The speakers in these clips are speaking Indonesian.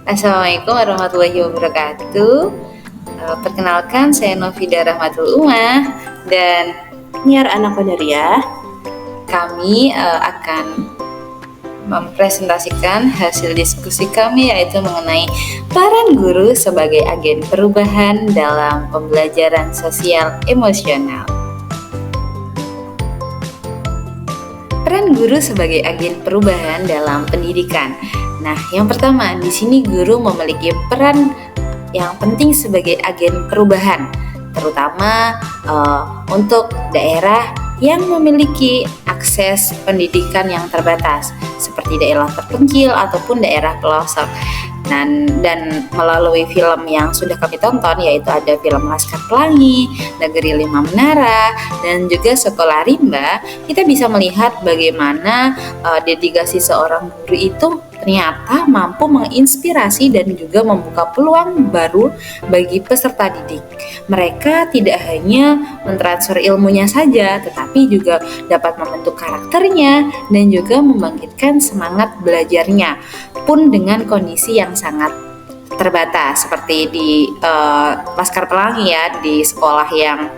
Assalamualaikum warahmatullahi wabarakatuh. Perkenalkan, saya Novida Rahmatul Umah dan Niar Anak Qadariyah. Kami akan mempresentasikan hasil diskusi kami, yaitu mengenai peran guru sebagai agen perubahan dalam pembelajaran sosial emosional. Peran guru sebagai agen perubahan dalam pendidikan. Nah, yang pertama, di sini guru memiliki peran yang penting sebagai agen perubahan, terutama untuk daerah yang memiliki akses pendidikan yang terbatas, seperti daerah terpencil ataupun daerah pelosok. Dan melalui film yang sudah kami tonton, yaitu ada film Laskar Pelangi, Negeri Lima Menara, dan juga Sekolah Rimba, kita bisa melihat bagaimana dedikasi seorang guru itu ternyata mampu menginspirasi dan juga membuka peluang baru bagi peserta didik. Mereka tidak hanya mentransfer ilmunya saja, tetapi juga dapat membentuk karakternya dan juga membangkitkan semangat belajarnya, pun dengan kondisi yang sangat terbatas, seperti di Laskar Pelangi ya, di sekolah yang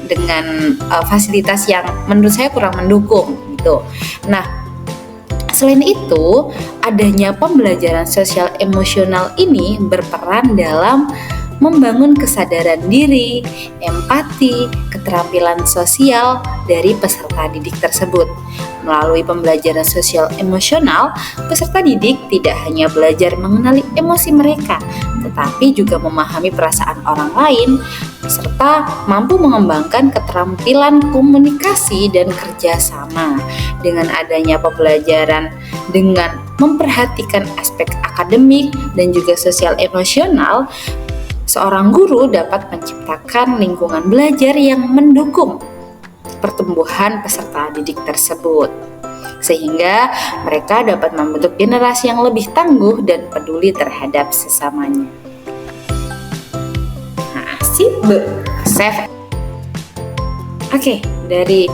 dengan fasilitas yang menurut saya kurang mendukung gitu. Nah, selain itu, adanya pembelajaran sosial emosional ini berperan dalam membangun kesadaran diri, empati, keterampilan sosial dari peserta didik tersebut. Melalui pembelajaran sosial emosional, peserta didik tidak hanya belajar mengenali emosi mereka, tetapi juga memahami perasaan orang lain, serta mampu mengembangkan keterampilan komunikasi dan kerjasama. Dengan adanya pembelajaran dengan memperhatikan aspek akademik dan juga sosial emosional, seorang guru dapat menciptakan lingkungan belajar yang mendukung pertumbuhan peserta didik tersebut, sehingga mereka dapat membentuk generasi yang lebih tangguh dan peduli terhadap sesamanya. Oke, dari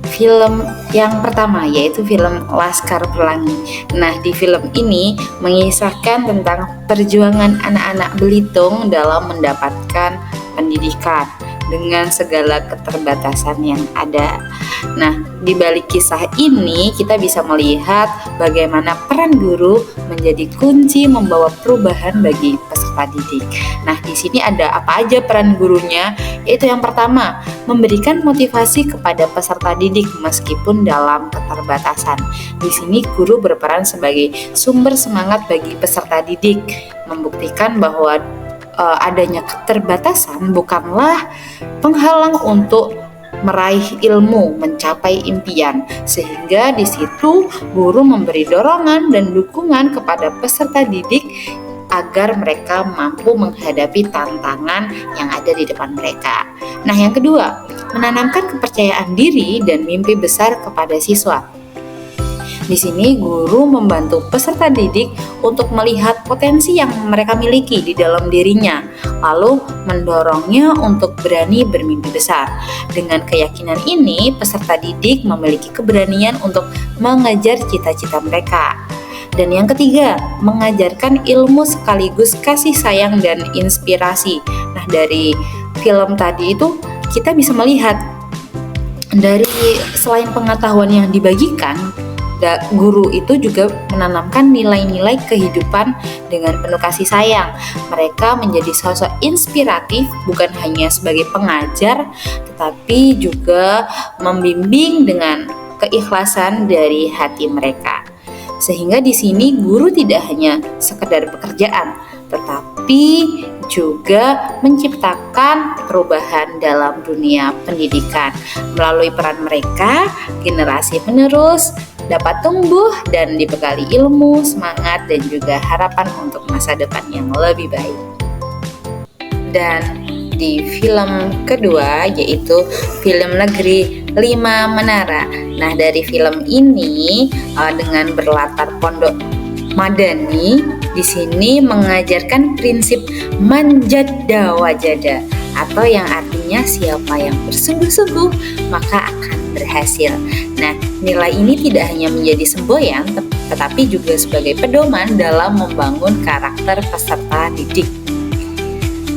film yang pertama, yaitu film Laskar Pelangi. Nah, di film ini mengisahkan tentang perjuangan anak-anak Belitung dalam mendapatkan pendidikan dengan segala keterbatasan yang ada. Nah, di balik kisah ini kita bisa melihat bagaimana peran guru menjadi kunci membawa perubahan bagi peserta didik. Nah, di sini ada apa aja peran gurunya? Yaitu yang pertama, memberikan motivasi kepada peserta didik meskipun dalam keterbatasan. Di sini guru berperan sebagai sumber semangat bagi peserta didik, membuktikan bahwa adanya keterbatasan bukanlah penghalang untuk meraih ilmu, mencapai impian, sehingga di situ guru memberi dorongan dan dukungan kepada peserta didik agar mereka mampu menghadapi tantangan yang ada di depan mereka. Nah, yang kedua, menanamkan kepercayaan diri dan mimpi besar kepada siswa. Di sini guru membantu peserta didik untuk melihat potensi yang mereka miliki di dalam dirinya, lalu mendorongnya untuk berani bermimpi besar. Dengan keyakinan ini, peserta didik memiliki keberanian untuk mengejar cita-cita mereka. Dan yang ketiga, mengajarkan ilmu sekaligus kasih sayang dan inspirasi. Nah, dari film tadi itu kita bisa melihat dari selain pengetahuan yang dibagikan, guru itu juga menanamkan nilai-nilai kehidupan dengan penuh kasih sayang. Mereka menjadi sosok inspiratif bukan hanya sebagai pengajar, tetapi juga membimbing dengan keikhlasan dari hati mereka. Sehingga di sini guru tidak hanya sekedar pekerjaan, tetapi juga menciptakan perubahan dalam dunia pendidikan. Melalui peran mereka, generasi penerus dapat tumbuh dan dibekali ilmu, semangat, dan juga harapan untuk masa depan yang lebih baik. Dan di film kedua, yaitu film Negeri Lima Menara. Nah, dari film ini dengan berlatar pondok Madani, di sini mengajarkan prinsip manjada wajada, atau yang artinya siapa yang bersungguh-sungguh maka akan berhasil. Nah, nilai ini tidak hanya menjadi semboyan, tetapi juga sebagai pedoman dalam membangun karakter peserta didik.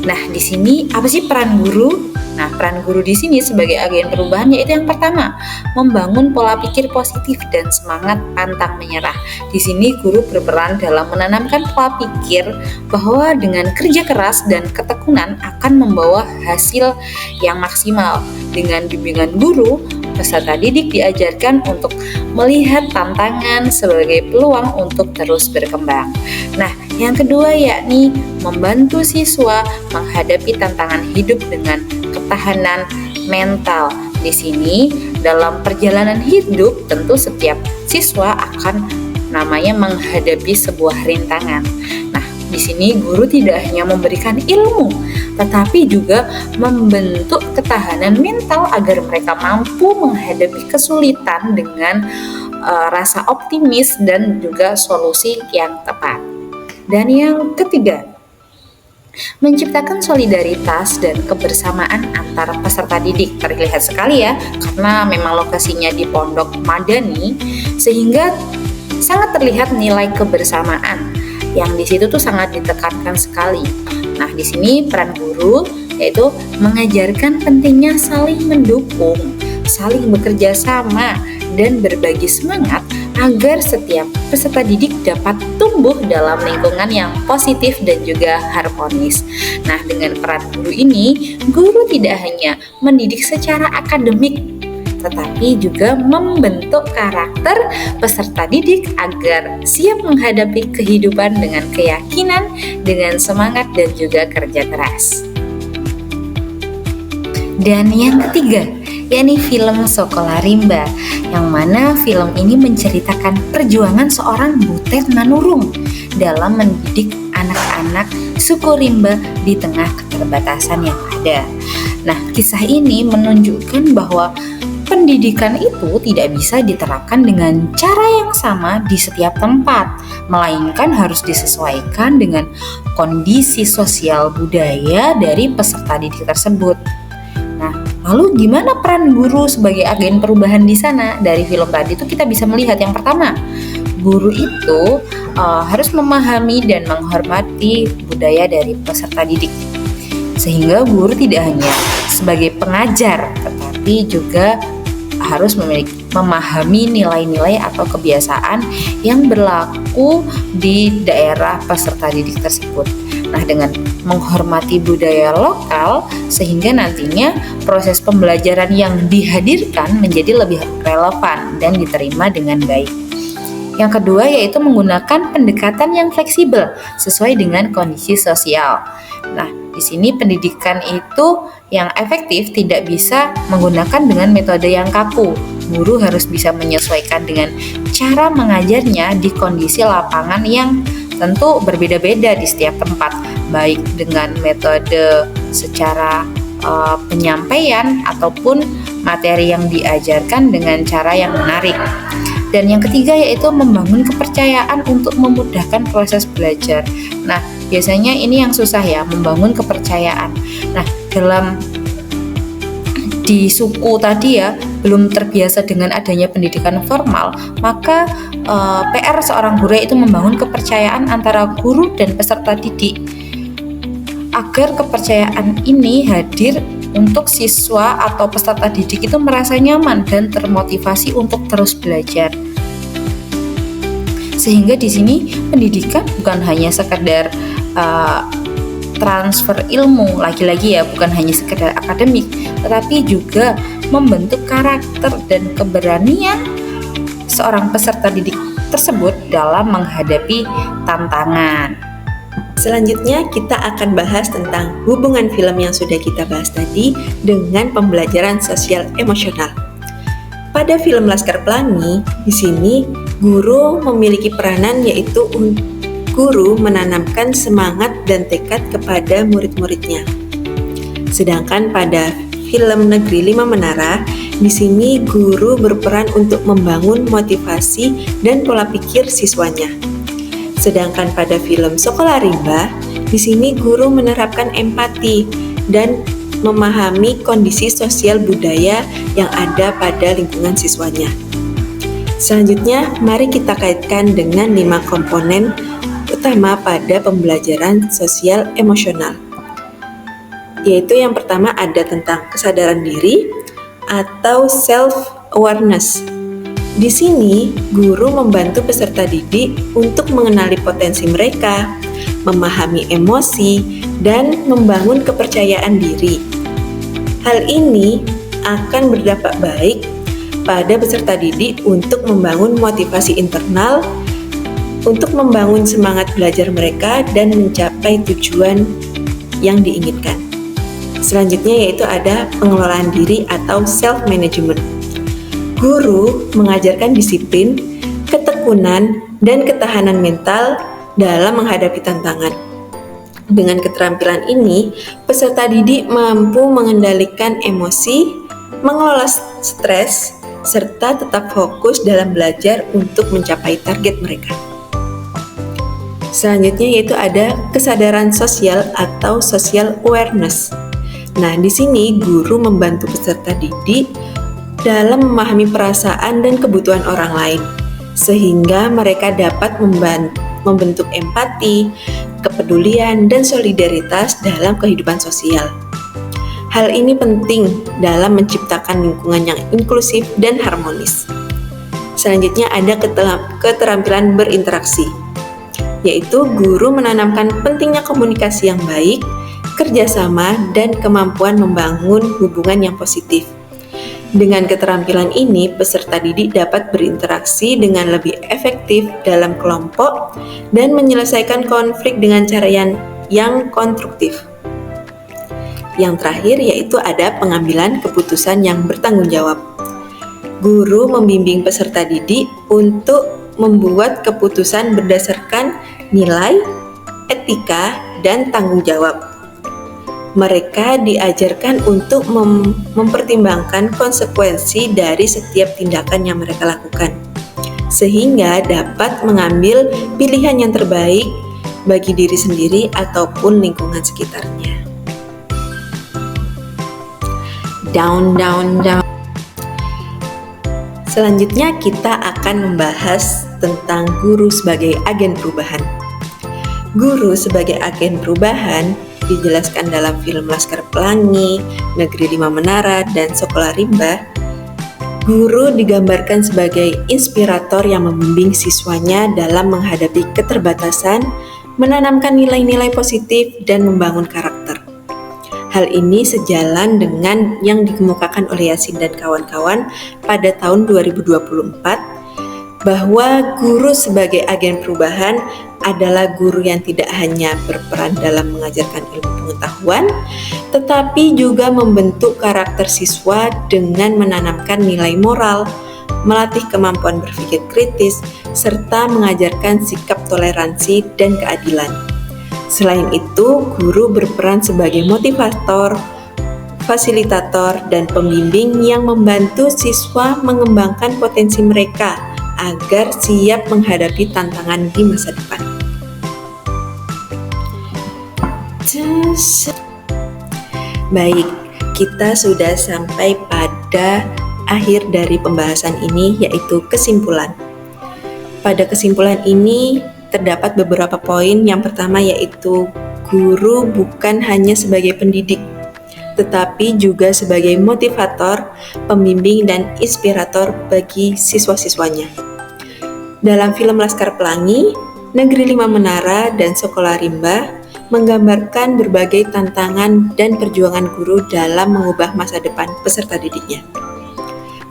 Nah, di sini apa sih peran guru? Nah, peran guru di sini sebagai agen perubahan yaitu yang pertama, membangun pola pikir positif dan semangat pantang menyerah. Di sini guru berperan dalam menanamkan pola pikir bahwa dengan kerja keras dan ketekunan akan membawa hasil yang maksimal. Dengan bimbingan guru, peserta didik diajarkan untuk melihat tantangan sebagai peluang untuk terus berkembang. Nah, yang kedua yakni membantu siswa menghadapi tantangan hidup dengan ketahanan mental. Di sini dalam perjalanan hidup tentu setiap siswa akan menghadapi sebuah rintangan. Nah, di sini guru tidak hanya memberikan ilmu, tetapi juga membentuk ketahanan mental agar mereka mampu menghadapi kesulitan dengan rasa optimis dan juga solusi yang tepat. Dan yang ketiga, menciptakan solidaritas dan kebersamaan antar peserta didik. Terlihat sekali ya, karena memang lokasinya di Pondok Madani, sehingga sangat terlihat nilai kebersamaan yang di situ tuh sangat ditekankan sekali. Nah, di sini peran guru yaitu mengajarkan pentingnya saling mendukung, saling bekerja sama, dan berbagi semangat agar setiap peserta didik dapat tumbuh dalam lingkungan yang positif dan juga harmonis. Nah, dengan peran guru ini, guru tidak hanya mendidik secara akademik, tetapi juga membentuk karakter peserta didik agar siap menghadapi kehidupan dengan keyakinan, dengan semangat dan juga kerja keras. Dan yang ketiga, yakni film Sekolah Rimba, yang mana film ini menceritakan perjuangan seorang Butet Manurung dalam mendidik anak-anak suku Rimba di tengah keterbatasan yang ada. Nah, kisah ini menunjukkan bahwa pendidikan itu tidak bisa diterapkan dengan cara yang sama di setiap tempat, melainkan harus disesuaikan dengan kondisi sosial budaya dari peserta didik tersebut. Nah, lalu gimana peran guru sebagai agen perubahan di sana? Dari film tadi itu kita bisa melihat yang pertama, guru itu harus memahami dan menghormati budaya dari peserta didik. Sehingga guru tidak hanya sebagai pengajar, tetapi juga harus memahami nilai-nilai atau kebiasaan yang berlaku di daerah peserta didik tersebut. Nah, dengan menghormati budaya lokal, sehingga nantinya proses pembelajaran yang dihadirkan menjadi lebih relevan dan diterima dengan baik. Yang kedua yaitu menggunakan pendekatan yang fleksibel sesuai dengan kondisi sosial. Nah, di sini pendidikan itu yang efektif tidak bisa menggunakan dengan metode yang kaku. Guru harus bisa menyesuaikan dengan cara mengajarnya di kondisi lapangan yang tentu berbeda-beda di setiap tempat, baik dengan metode secara penyampaian ataupun materi yang diajarkan dengan cara yang menarik. Dan yang ketiga yaitu membangun kepercayaan untuk memudahkan proses belajar. Nah, biasanya ini yang susah ya, membangun kepercayaan. Nah, di suku tadi ya, belum terbiasa dengan adanya pendidikan formal, maka PR seorang guru itu membangun kepercayaan antara guru dan peserta didik agar kepercayaan ini hadir untuk siswa atau peserta didik itu merasa nyaman dan termotivasi untuk terus belajar. Sehingga di sini pendidikan bukan hanya sekedar transfer ilmu, lagi-lagi ya, bukan hanya sekedar akademik, tetapi juga membentuk karakter dan keberanian seorang peserta didik tersebut dalam menghadapi tantangan. Selanjutnya kita akan bahas tentang hubungan film yang sudah kita bahas tadi dengan pembelajaran sosial emosional. Pada film Laskar Pelangi, di sini guru memiliki peranan yaitu guru menanamkan semangat dan tekad kepada murid-muridnya. Sedangkan pada film Negeri Lima Menara, di sini guru berperan untuk membangun motivasi dan pola pikir siswanya. Sedangkan pada film Sekolah Rimba, di sini guru menerapkan empati dan memahami kondisi sosial budaya yang ada pada lingkungan siswanya. Selanjutnya, mari kita kaitkan dengan 5 komponen utama pada pembelajaran sosial emosional. Yaitu yang pertama ada tentang kesadaran diri atau self-awareness. Di sini, guru membantu peserta didik untuk mengenali potensi mereka, memahami emosi, dan membangun kepercayaan diri. Hal ini akan berdampak baik pada peserta didik untuk membangun motivasi internal, untuk membangun semangat belajar mereka, dan mencapai tujuan yang diinginkan. Selanjutnya yaitu ada pengelolaan diri atau self-management. Guru mengajarkan disiplin, ketekunan, dan ketahanan mental dalam menghadapi tantangan. Dengan keterampilan ini, peserta didik mampu mengendalikan emosi, mengelola stres, serta tetap fokus dalam belajar untuk mencapai target mereka. Selanjutnya yaitu ada kesadaran sosial atau social awareness. Nah, di sini guru membantu peserta didik dalam memahami perasaan dan kebutuhan orang lain, sehingga mereka dapat membentuk empati, kepedulian, dan solidaritas dalam kehidupan sosial. Hal ini penting dalam menciptakan lingkungan yang inklusif dan harmonis. Selanjutnya ada keterampilan berinteraksi, yaitu guru menanamkan pentingnya komunikasi yang baik, kerjasama, dan kemampuan membangun hubungan yang positif. Dengan keterampilan ini, peserta didik dapat berinteraksi dengan lebih efektif dalam kelompok dan menyelesaikan konflik dengan cara yang konstruktif. Yang terakhir yaitu ada pengambilan keputusan yang bertanggung jawab. Guru membimbing peserta didik untuk membuat keputusan berdasarkan nilai, etika, dan tanggung jawab. Mereka diajarkan untuk mempertimbangkan konsekuensi dari setiap tindakan yang mereka lakukan, sehingga dapat mengambil pilihan yang terbaik bagi diri sendiri ataupun lingkungan sekitarnya. Down. Selanjutnya kita akan membahas tentang guru sebagai agen perubahan. Guru sebagai agen perubahan dijelaskan dalam film Laskar Pelangi, Negeri 5 Menara, dan Sekolah Rimba. Guru digambarkan sebagai inspirator yang membimbing siswanya dalam menghadapi keterbatasan, menanamkan nilai-nilai positif, dan membangun karakter. Hal ini sejalan dengan yang dikemukakan oleh Yasin dan kawan-kawan pada tahun 2024, bahwa guru sebagai agen perubahan adalah guru yang tidak hanya berperan dalam mengajarkan ilmu pengetahuan, tetapi juga membentuk karakter siswa dengan menanamkan nilai moral, melatih kemampuan berpikir kritis, serta mengajarkan sikap toleransi dan keadilan. Selain itu, guru berperan sebagai motivator, fasilitator, dan pembimbing yang membantu siswa mengembangkan potensi mereka agar siap menghadapi tantangan di masa depan. Baik, kita sudah sampai pada akhir dari pembahasan ini, yaitu kesimpulan. Pada kesimpulan ini terdapat beberapa poin. Yang pertama yaitu guru bukan hanya sebagai pendidik, tetapi juga sebagai motivator, pembimbing, dan inspirator bagi siswa-siswanya. Dalam film Laskar Pelangi, Negeri 5 Menara, dan Sekolah Rimba menggambarkan berbagai tantangan dan perjuangan guru dalam mengubah masa depan peserta didiknya.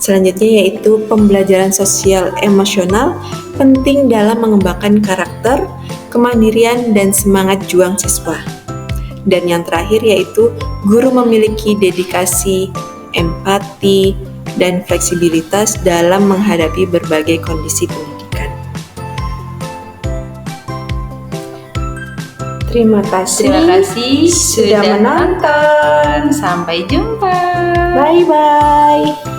Selanjutnya yaitu pembelajaran sosial emosional penting dalam mengembangkan karakter, kemandirian, dan semangat juang siswa. Dan yang terakhir yaitu guru memiliki dedikasi, empati, dan fleksibilitas dalam menghadapi berbagai kondisi pendidikan. Terima kasih sudah menonton. Sampai jumpa. Bye-bye.